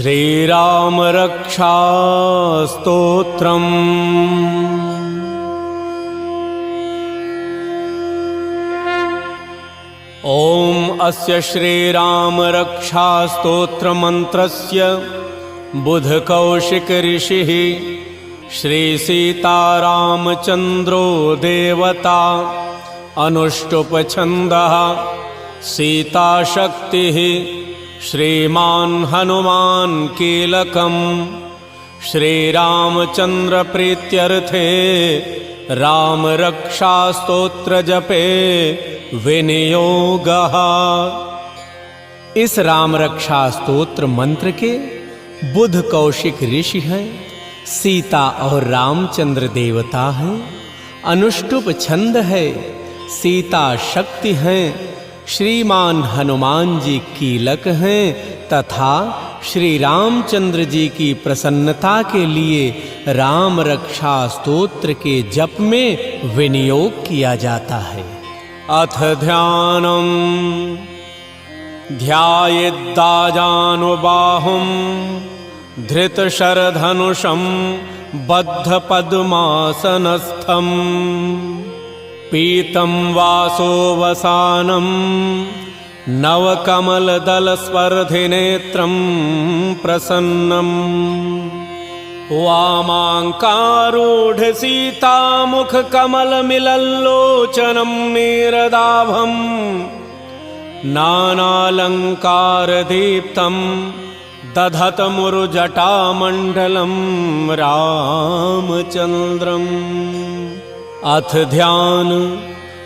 श्रीराम रक्षा स्तोत्रम्। ओम अस्य श्रीराम रक्षा स्तोत्र मंत्रस्य बुध कौशिक ऋषिः श्री सीतारामचंद्रो देवता अनुष्टुप छंदः सीता शक्तिः श्रीमान हनुमान कीलकम। श्रीरामचंद्र प्रीत्यर्थे राम रक्षा स्तोत्र जपे विनियोगः। इस राम रक्षा स्तोत्र मंत्र के बुध कौशिक ऋषि हैं, सीता और रामचंद्र देवता हैं, अनुष्टुप छंद है, सीता शक्ति हैं, श्रीमान हनुमान जी कीलक हैं तथा श्री रामचंद्र जी की प्रसन्नता के लिए राम रक्षा स्तोत्र के जप में विनियोग किया जाता है। अथ ध्यानम ध्यायेद्दाजानुबाहुं धृतशरधनुषं बद्धपद्मासनस्थम् पीतं वासोवसानं नवकमलदलस्पर्धिनेत्रं प्रसन्नम् वामाङ्कारूढसीतामुखकमलमिलल्लोचनं नीरदाभं नानालङ्कारदीप्तं दधतमुरुजटामण्डलं रामचन्द्रम्। अथ ध्यान,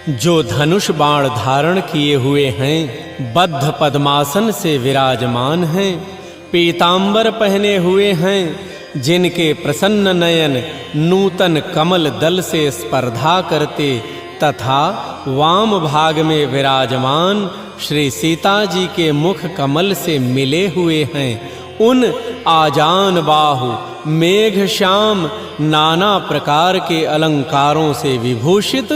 जो धनुष बाण धारण किए हुए हैं, बद्ध पद्मासन से विराजमान हैं, पीतांबर पहने हुए हैं, जिनके प्रसन्न नयन नूतन कमल दल से स्पर्धा करते तथा वाम भाग में विराजमान श्री सीता जी के मुख कमल से मिले हुए हैं, उन आजान बाहु मेघ श्याम नाना प्रकार के अलंकारों से विभूषित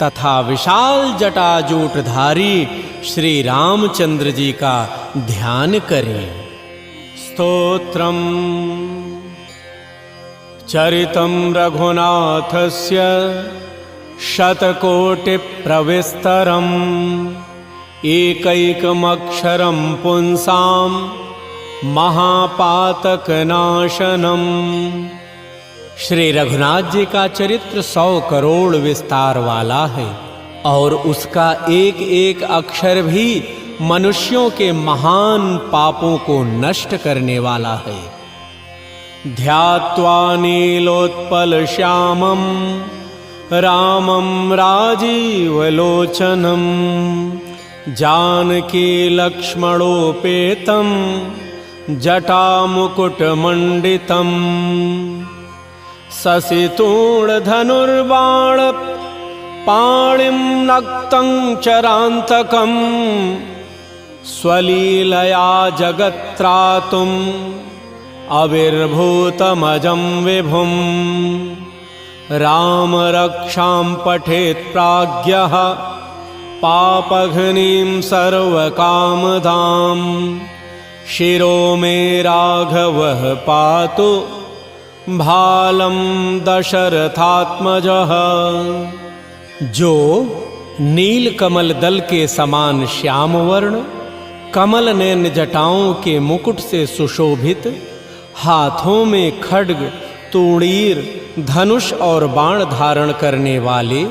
तथा विशाल जटाजूटधारी श्री रामचंद्र जी का ध्यान करें। स्तोत्रम् चरितं रघुनाथस्य शतकोटिप्रविस्तरम् एकैकमक्षरं पुंसां महापातकनाशनम। श्री रघुनाथ जी का चरित्र 100 करोड़ विस्तार वाला है और उसका एक एक अक्षर भी मनुष्यों के महान पापों को नष्ट करने वाला है। ध्यात्वा नीलोत्पल श्यामं रामं राजीवलोचनं जानकी लक्ष्मणोपेतं जटामुकुटमण्डितम् शशितूणधनुर्बाण पाणिं नक्तं चरान्तकं स्वलीलया जगत्त्रातुम् अविर्भूतमजं विभुं राम रक्षां पठेत् प्राज्ञः पापघ्नीं सर्वकामदां शिरो मे राघवः पातु भालं दशरथात्मजः। जो नील कमल दल के समान श्याम वर्ण कमल नयन जटाओं के मुकुट से सुशोभित, हाथों में खड्ग तूणीर धनुष और बाण धारण करने वाले,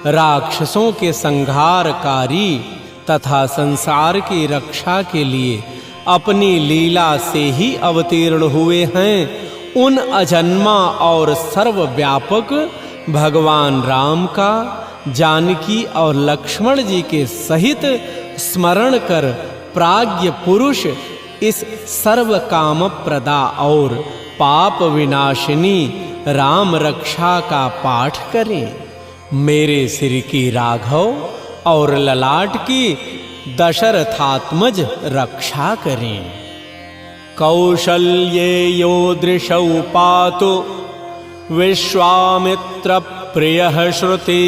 राक्षसों के संहारकारी तथा संसार की रक्षा के लिए अपनी लीला से ही अवतीर्ण हुए हैं, उन अजन्मा और सर्वव्यापक भगवान राम का जानकी और लक्ष्मण जी के सहित स्मरण कर प्राज्ञ पुरुष इस सर्व काम प्रदा और पाप विनाशिनी राम रक्षा का पाठ करें। मेरे सिर की राघव और ललाट की दशरथात्मज रक्षा करें। कौशल्ये यो दृशौ पातु विश्वामित्र प्रियः श्रुति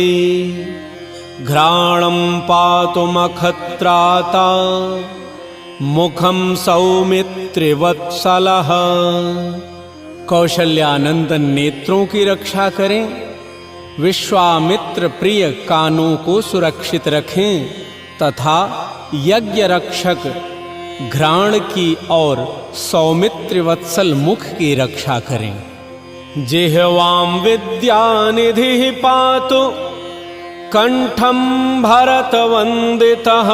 घ्राणं पातु मखत्राता मुखम सौमित्रिवत्सलः। कौशल्यानंदन नेत्रों की रक्षा करें, विश्वामित्र प्रिय कानों को सुरक्षित रखें तथा यज्ञ रक्षक घ्राण की और सौमित्र वत्सल मुख की रक्षा करें। जिह्वां विद्यानिधिः पातु कंठं भरतवंदितः।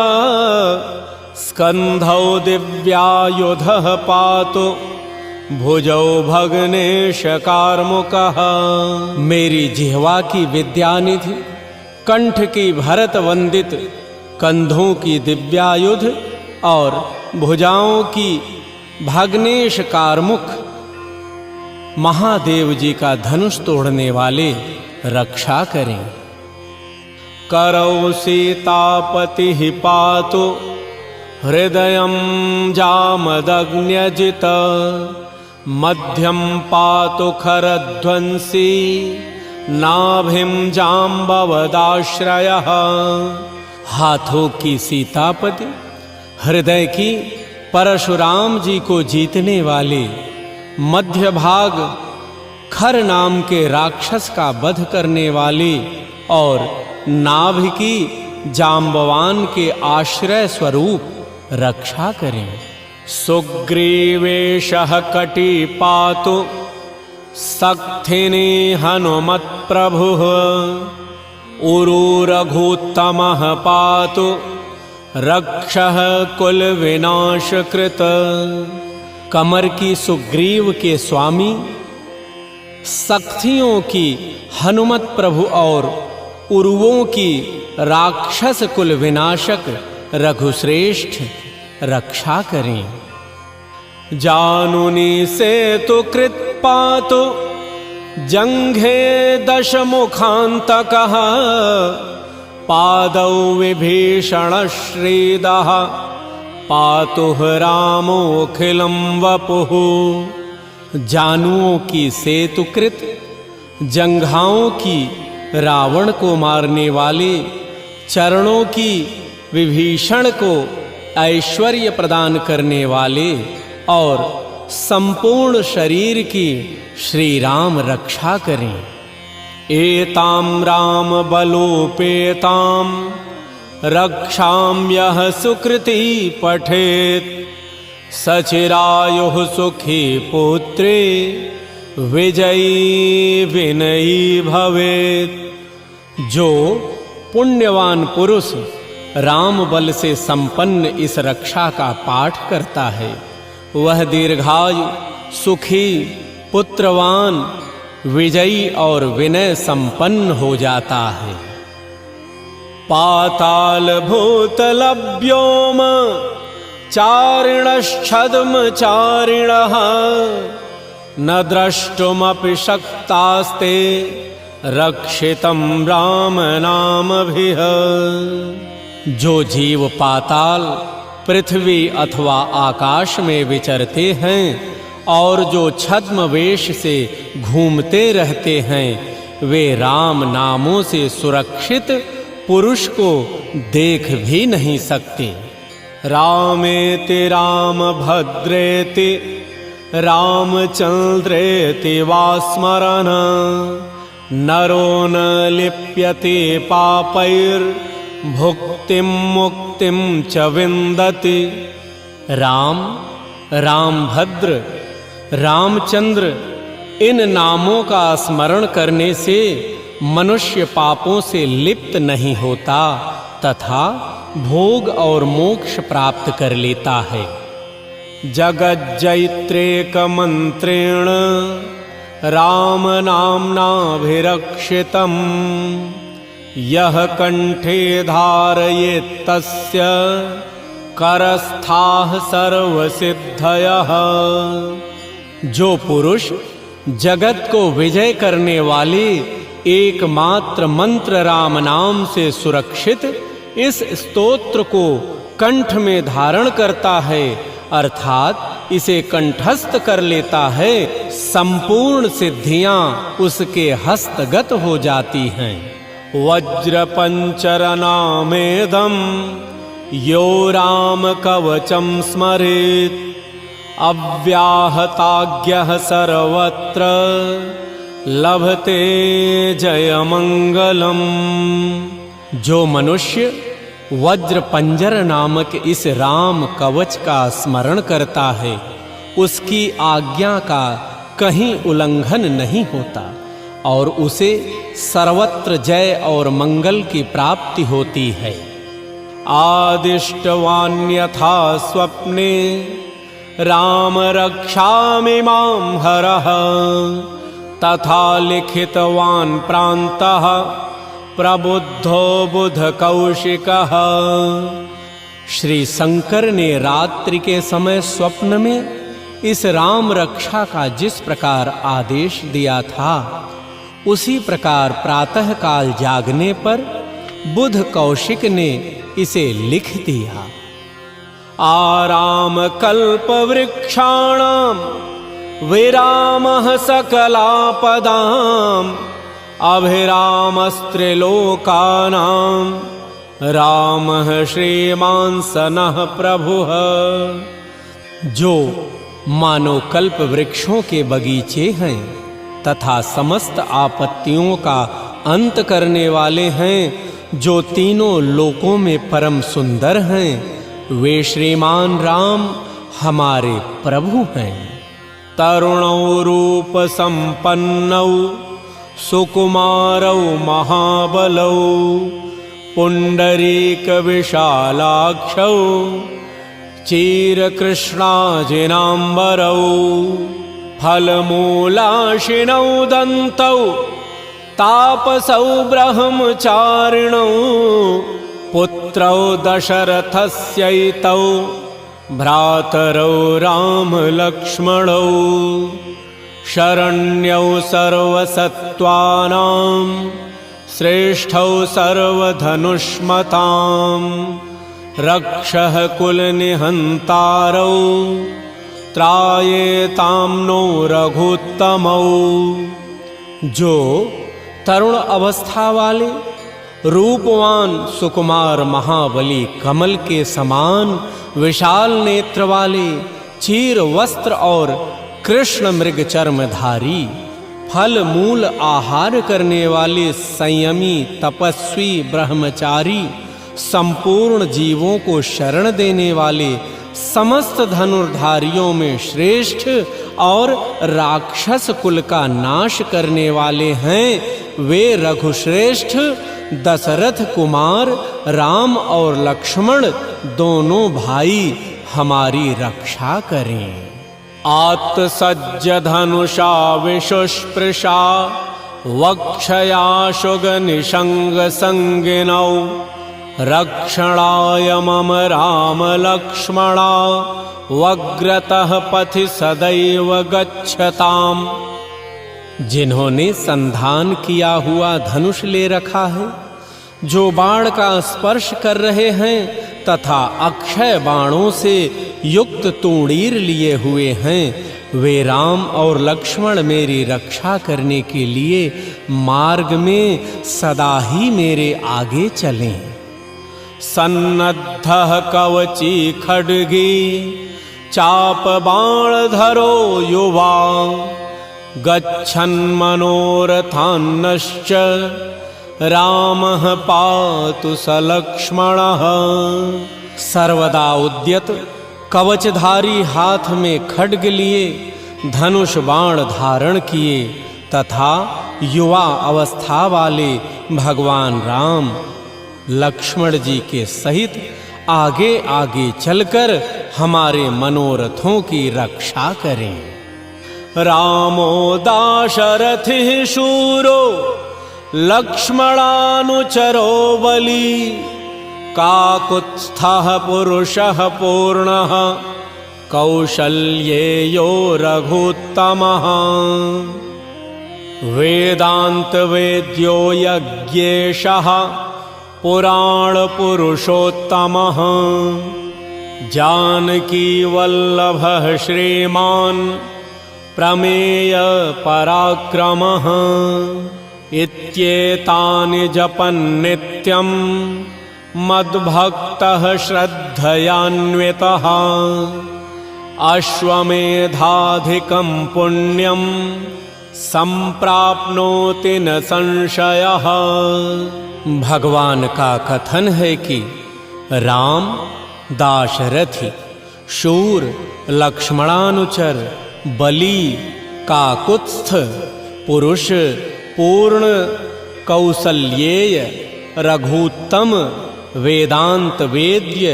स्कंधौ दिव्यायुधः पातु भुजौ भग्नेश कार्मुकः। मेरी जिह्वा की विद्यानिधि, कंठ की भरत वंदित, कंधों की दिव्यायुध और भुजाओं की भग्नेश कार्मुक महादेव जी का धनुष तोड़ने वाले रक्षा करें। करौ सीतापतिः पातु हृदयं जामदग्न्यजित। मध्यम पातु खरध्वंसी नाभिं जाम्बवदाश्रयः। हाथों की सीतापति, हृदय की परशुराम जी को जीतने वाले, मध्य भाग खर नाम के राक्षस का वध करने वाले और नाभि की जाम्बवान के आश्रय स्वरूप रक्षा करें। सुग्रीवेशः कटी पातु सक्थिनी हनुमत्प्रभुः। उरुरघुत्तमः पातु रक्षः कुल विनाशकृत। कमर की सुग्रीव के स्वामी, सक्थियों की हनुमत प्रभु और उरुओं की राक्षस कुल विनाशक रघुश्रेष्ठ रक्षा करें। जानुनी सेतु कृत पातु जंघे दशमुखान्तकः। पादौ विभीषण श्रीदः पातुः रामोऽखिलं वपुः। जानुओं की सेतुकृत, जंघाओं की रावण को मारने वाले, चरणों की विभीषण को ऐश्वर्य प्रदान करने वाले और संपूर्ण शरीर की श्री राम रक्षा करें। एतां राम बलोपेतां रक्षां यः सुकृती पठेत्। सचिरायुः सुखी पुत्रे विजयी विनयी भवेत्। जो पुण्यवान पुरुष राम बल से संपन्न इस रक्षा का पाठ करता है, वह दीर्घायु, सुखी, पुत्रवान, विजयी और विनय संपन्न हो जाता है। पाताल भूतल व्योम चारिणश्छद्मचारिणः। न द्रष्टुमपि शक्तास्ते रक्षितं राम नामभिः। जो जीव पाताल, पृथ्वी अथवा आकाश में विचरते हैं और जो छद्म वेश से घूमते रहते हैं, वे राम नामों से सुरक्षित पुरुष को देख भी नहीं सकते। रामेति रामभद्रेति रामचंद्रेति वा स्मरन्। नरो न लिप्यते पापैर्भुक्तिं मुक्तिं च विन्दति। राम, रामभद्र, रामचंद्र इन नामों का स्मरण करने से मनुष्य पापों से लिप्त नहीं होता तथा भोग और मोक्ष प्राप्त कर लेता है। जगज्जैत्रेक मंत्रेण राम नाम्नाभिरक्षितम्। यः कंठे धारयेत् तस्य करस्थाः सर्वसिद्धयः। जो पुरुष जगत को विजय करने वाले एकमात्र मंत्र राम नाम से सुरक्षित इस स्तोत्र को कंठ में धारण करता है, अर्थात इसे कंठस्थ कर लेता है, संपूर्ण सिद्धियां उसके हस्तगत हो जाती हैं। वज्र पंचरनामेदं यो राम कवचं स्मरेत् अव्याहताज्ञः सर्वत्र लभते जयमंगलम। जो मनुष्य वज्र पंजर नामक इस राम कवच का स्मरण करता है, उसकी आज्ञा का कहीं उल्लंघन नहीं होता और उसे सर्वत्र जय और मंगल की प्राप्ति होती है। आदिष्टवान्यथा स्वप्ने राम रक्षामि मां हरः तथा लिखितवान् प्रान्तः प्रबुद्धो बुध कौशिकः। श्री शंकर ने रात्रि के समय स्वप्न में इस राम रक्षा का जिस प्रकार आदेश दिया था, उसी प्रकार प्रातः काल जागने पर बुध कौशिक ने इसे लिख दिया। आराम कल्प वृक्षाणां विरामः सकलापदां अभिरामस्त्रिलोकानां रामः श्रीमान् सनः प्रभुः। जो मानो कल्प वृक्षों के बगीचे हैं तथा समस्त आपत्तियों का अंत करने वाले हैं, जो तीनों लोकों में परम सुंदर हैं, वे श्रीमान राम हमारे प्रभु हैं। तरुणौ रूप संपन्नौ सुकुमारौ महाबलौ पुंडरीक विशालाक्षौ चीरकृष्णाजिनाम्बरौ फलमूलाशिनौ दन्तौ तापसौ ब्रह्मचारिणौ पुत्रौ दशरथस्यैतौ भ्रातरौ रामलक्ष्मणौ शरण्यौ सर्वसत्त्वानां श्रेष्ठौ सर्वधनुष्मतां रक्षः कुलनिहन्तारौ त्रायेतां नो रघुत्तमौ। जो तरुण अवस्था वाले रूपवान सुकुमार महाबली कमल के समान विशाल नेत्र वाले चीर वस्त्र और कृष्ण मृग चर्मधारी फल मूल आहार करने वाले संयमी तपस्वी ब्रह्मचारी संपूर्ण जीवों को शरण देने वाले समस्त धनुर्धारियों में श्रेष्ठ और राक्षस कुल का नाश करने वाले हैं, वे रघुश्रेष्ठ दशरथ कुमार राम और लक्ष्मण दोनों भाई हमारी रक्षा करें। आत्सज्ज धनुषा विशुष्पृशा वक्षया शुगनिषंग संगिनौ रक्षणाय मम राम लक्ष्मणा वग्रतः पथि सदैव गच्छताम्। जिन्होंने संधान किया हुआ धनुष ले रखा है, जो बाण का स्पर्श कर रहे हैं तथा अक्षय बाणों से युक्त तूणीर लिए हुए हैं, वे राम और लक्ष्मण मेरी रक्षा करने के लिए मार्ग में सदा ही मेरे आगे चलें। सन्नद्धः कवची खड्गी चाप बाणधरो युवा गच्छन् मनोरथान्नश्च रामः पातु स लक्ष्मणः। सर्वदा उद्यत कवचधारी हाथ में खड्ग लिए धनुष बाण धारण किए तथा युवा अवस्था वाले भगवान राम लक्ष्मण जी के सहित आगे आगे चलकर हमारे मनोरथों की रक्षा करें। रामो दाशरथिः शूरो लक्ष्मणानुचरो बली काकुत्स्थः पुरुषः पूर्णः कौशल्येयो रघुत्तमः। वेदांत वेद्यो यज्ञेशः पुराण पुरुषोत्तमः जानकी वल्लभः श्रीमान् प्रमेय पराक्रमः। इत्येतानि जपन् नित्यं मद्भक्तः श्रद्धयान्वितः अश्वमेधाधिकं पुण्यं संप्राप्नोति न संशयः। भगवान का कथन है कि राम दाशरथी, शूर, लक्ष्मणानुचर, बली, काकुत्स्थ, पुरुष, पूर्ण, कौसल्येय, रघुत्तम, वेदांत वेद्य,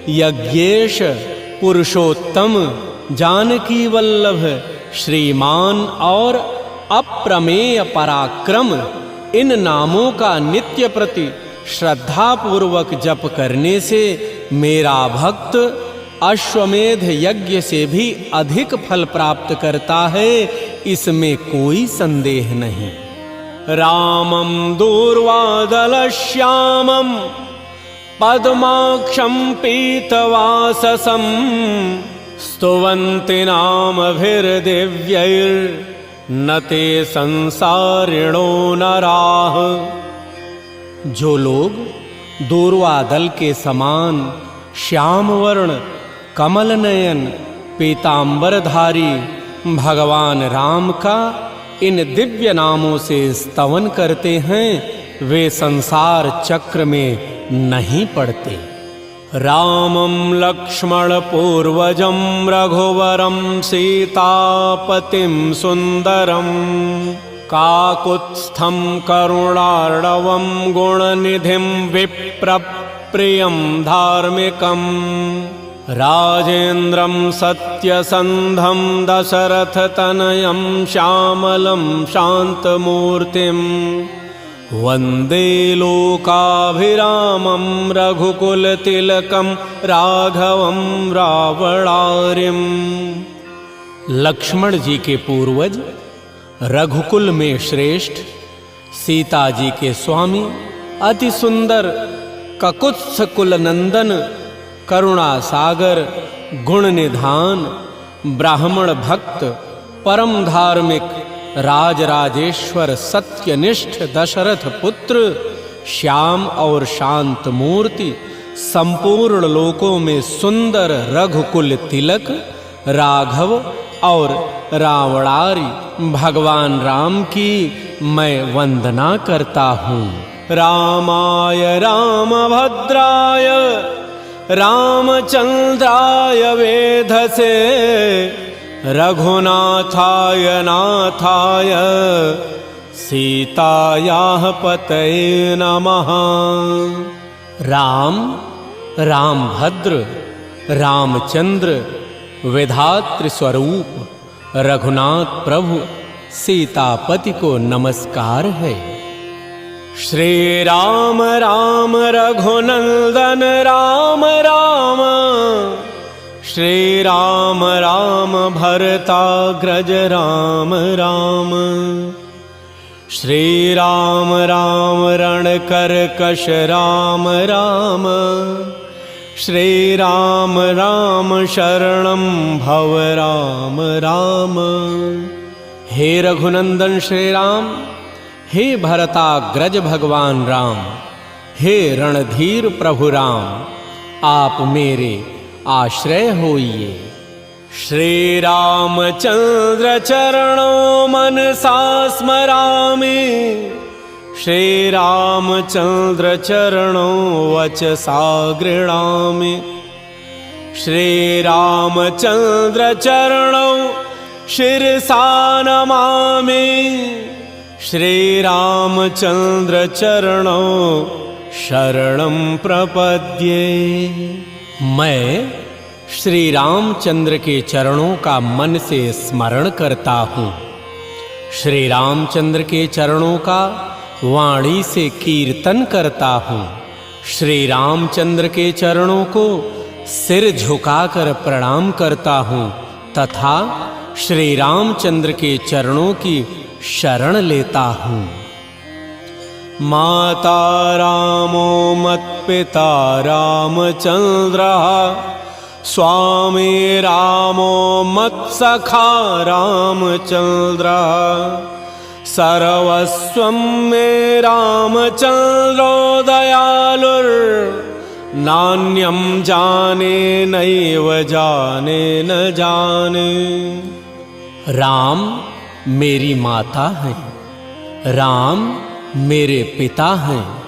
यज्ञेश, पुरुषोत्तम, जानकी वल्लभ, श्रीमान और अप्रमेय पराक्रम, इन नामों का नित्य प्रति श्रद्धा पूर्वक जप करने से मेरा भक्त अश्वमेध यज्ञ से भी अधिक फल प्राप्त करता है, इसमें कोई संदेह नहीं। रामं दूर्वादलश्यामं पद्माक्षं पीतवाससं स्तुवन्ति नामभिर्दिव्यैर्न ते संसारिणो नराः। जो लोग दूर्वादल के समान श्याम वर्ण, कमल नयन, पीतांबरधारी भगवान राम का इन दिव्य नामों से स्तवन करते हैं, वे संसार चक्र में नहीं पड़ते। रामं लक्ष्मण पूर्वजं रघुवरं सीतापतिं सुंदरं काकुत्स्थं करुणार्णवं गुणनिधिं विप्रप्रियं धार्मिकं राजेन्द्रं सत्यसन्धं दशरथतनयं श्यामलं शान्तमूर्तिं वन्दे लोकाभिरामं रघुकुलतिलकं राघवं रावणारिं। लक्ष्मण जी के पूर्वज, रघुकुल में श्रेष्ठ, सीता जी के स्वामी, अति सुंदर ककुत्स्थ कुल नंदन, करुणा सागर, गुण निधान, ब्राह्मण भक्त, परम धार्मिक, राजराजेश्वर, सत्यनिष्ठ दशरथ पुत्र, श्याम और शांत मूर्ति, संपूर्ण लोकों में सुंदर रघुकुल तिलक, राघव और रावणारी भगवान राम की मैं वंदना करता हूँ। रामाय रामभद्राय रामचंद्राय वेधसे रघुनाथाय नाथाय सीतायाः पतये नमः। राम, रामभद्र, रामचंद्र, विधातृ स्वरूप रघुनाथ प्रभु सीतापति को नमस्कार है। श्री राम राम रघुनंदन राम राम, श्री राम राम भरताग्रज राम राम, श्री राम राम रणकर्कश राम राम, श्री राम राम शरणं भव राम राम। हे रघुनंदन श्री राम, हे भरताग्रज भगवान राम, हे रणधीर प्रभु राम, आप मेरे आश्रय होइए। श्री रामचंद्र चरणों मनसा स्मरामि, श्री रामचंद्र चरणों वचसा गृह्णामि, श्री रामचंद्र चरणों शिरसा नमामि, श्री रामचंद्र चरणों शरणं प्रपद्ये। मैं श्री रामचंद्र के चरणों का मन से स्मरण करता हूँ, श्री रामचंद्र के चरणों का वाणी से कीर्तन करता हूँ, श्री रामचंद्र के चरणों को सिर झुकाकर प्रणाम करता हूँ तथा श्री रामचंद्र के चरणों की शरण लेता हूँ। माता रामो मत्पिता रामचंद्रः, स्वामी रामो मत्सखा रामचंद्रः, सर्वस्वं मे रामचंद्रो दयालुर् नान्यं जाने नैव जाने न जाने। राम मेरी माता हैं, राम मेरे पिता हैं,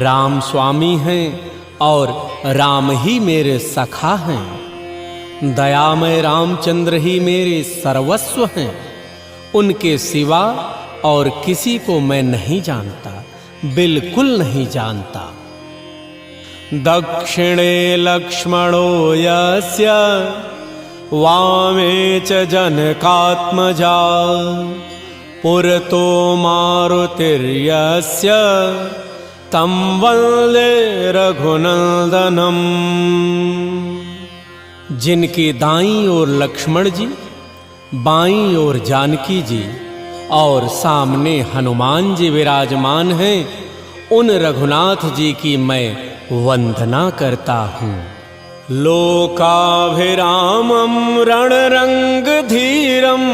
राम स्वामी हैं और राम ही मेरे सखा हैं। दयामय रामचंद्र ही मेरे सर्वस्व हैं। उनके सिवा और किसी को मैं नहीं जानता, बिल्कुल नहीं जानता। दक्षिणे लक्ष्मणो यस्य वामे च जनकात्मजा पुरतो मारुतिर्यस्य तं वन्दे रघुनन्दनम्। जिनकी दाईं ओर लक्ष्मण जी, बाईं ओर जानकी जी और सामने हनुमान जी विराजमान हैं, उन रघुनाथ जी की मैं वंदना करता हूँ। लोकाभिरामं रणरंगधीरं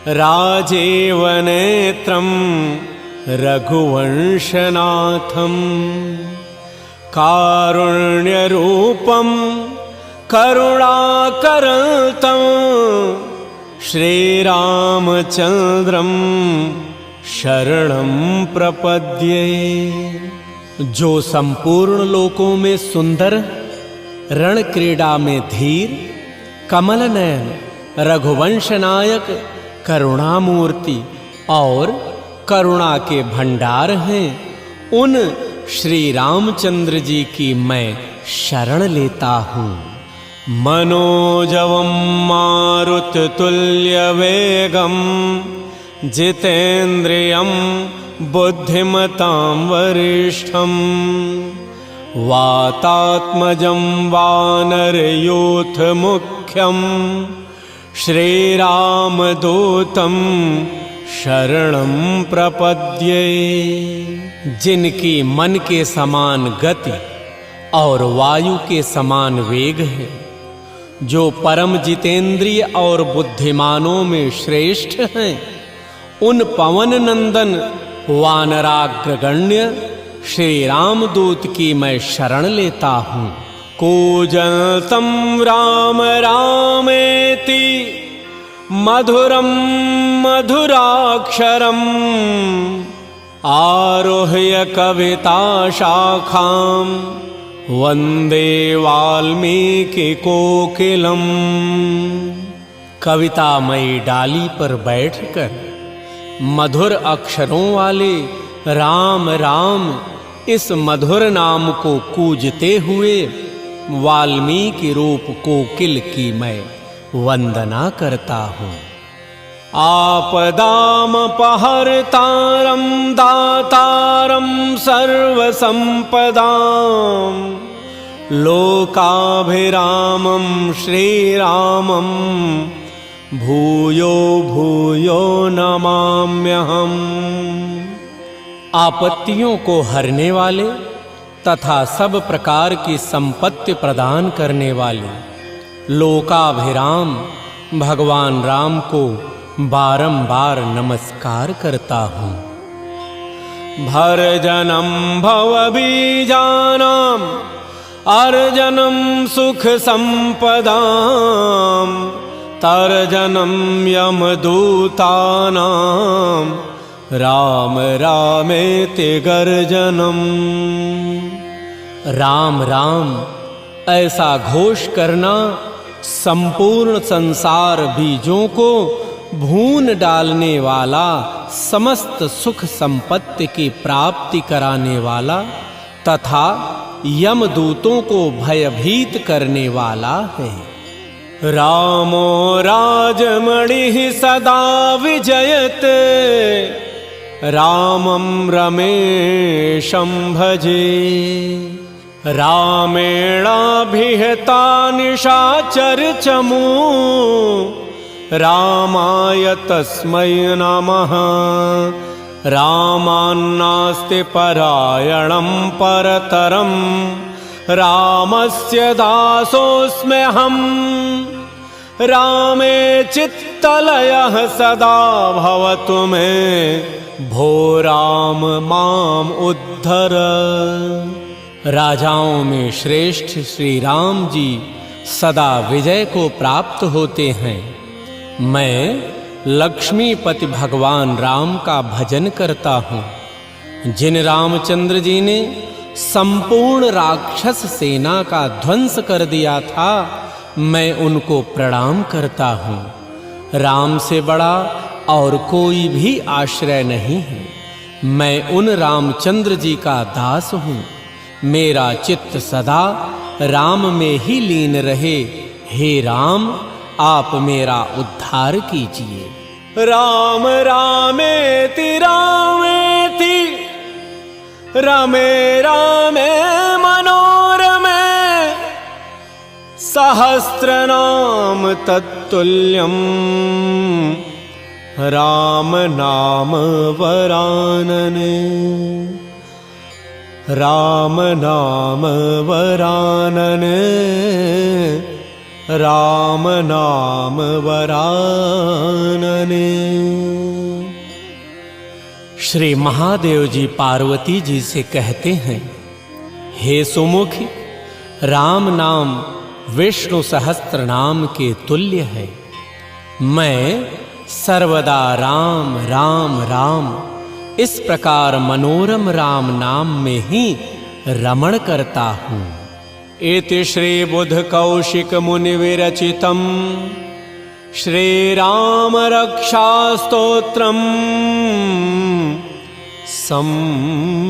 राजीव नेत्रं रघुवंशनाथं कारुण्यरूपं करुणाकरतं श्रीरामचंद्रं शरणं प्रपद्ये। जो संपूर्ण लोकों में सुंदर, रण क्रीड़ा में धीर, कमल नयन, रघुवंश नायक, करुणामूर्ति और करुणा के भंडार हैं, उन श्री रामचंद्र जी की मैं शरण लेता हूँ। मनोजवं मारुततुल्यवेगं जितेन्द्रियं बुद्धिमतां वरिष्ठं वातात्मजं वानरयूथमुख्यं श्रीरामदूतं शरणं प्रपद्ये। जिनकी मन के समान गति और वायु के समान वेग है, जो परम जितेंद्रिय और बुद्धिमानों में श्रेष्ठ हैं, उन पवन नंदन वानराग्रगण्य श्री रामदूत की मैं शरण लेता हूँ। कूजन्तं राम रामेति मधुरं मधुराक्षरम् आरुह्य कविता शाखां वंदे वाल्मीकि कोकिलम्। कवितामयी डाली पर बैठकर मधुर अक्षरों वाले राम राम इस मधुर नाम को कूजते हुए वाल्मीकि रूप कोकिल की मैं वंदना करता हूँ। आपदामपहर्तारं दातारं सर्वसंपदां लोकाभिरामं श्रीरामं भूयो भूयो नमाम्यहम्। आपत्तियों को हरने वाले तथा सब प्रकार की संपत्ति प्रदान करने वाले लोकाभिराम भगवान राम को बारंबार नमस्कार करता हूँ। भरजनं भवबीजानां अर्जनं सुख संपदां तर्जनं यमदूतानां राम रामेति गर्जनम्। राम राम ऐसा घोष करना संपूर्ण संसार बीजों को भून डालने वाला, समस्त सुख संपत्ति की प्राप्ति कराने वाला तथा यमदूतों को भयभीत करने वाला है। रामो राजमणिः सदा विजयते रामं रमेशं भजे। रामेणाभिहता निशाचरचमू रामाय तस्मै नमः। रामान्नास्ति परायणं परतरं रामस्य दासोऽस्म्यहम्। रामे चित्तलयः सदा भवतु मे भो राम माम् उद्धर। राजाओं में श्रेष्ठ श्री राम जी सदा विजय को प्राप्त होते हैं। मैं लक्ष्मीपति भगवान राम का भजन करता हूँ। जिन रामचंद्र जी ने संपूर्ण राक्षस सेना का ध्वंस कर दिया था, मैं उनको प्रणाम करता हूँ। राम से बड़ा और कोई भी आश्रय नहीं है। मैं उन रामचंद्र जी का दास हूँ। मेरा चित्त सदा राम में ही लीन रहे। हे राम, आप मेरा उद्धार कीजिए। राम रामेति रामेति रमे रामे मनोरमे सहस्रनाम तत्तुल्यम् राम नाम वरानने। राम नाम वरानने, राम नाम वरानने। श्री महादेव जी पार्वती जी से कहते हैं, हे सुमुखी, राम नाम विष्णु सहस्त्र नाम के तुल्य है। मैं सर्वदा राम राम राम इस प्रकार मनोरम राम नाम में ही रमण करता हूँ। इति श्री बुध कौशिक मुनि विरचितम श्री राम रक्षा स्तोत्रम संपूर्णम्।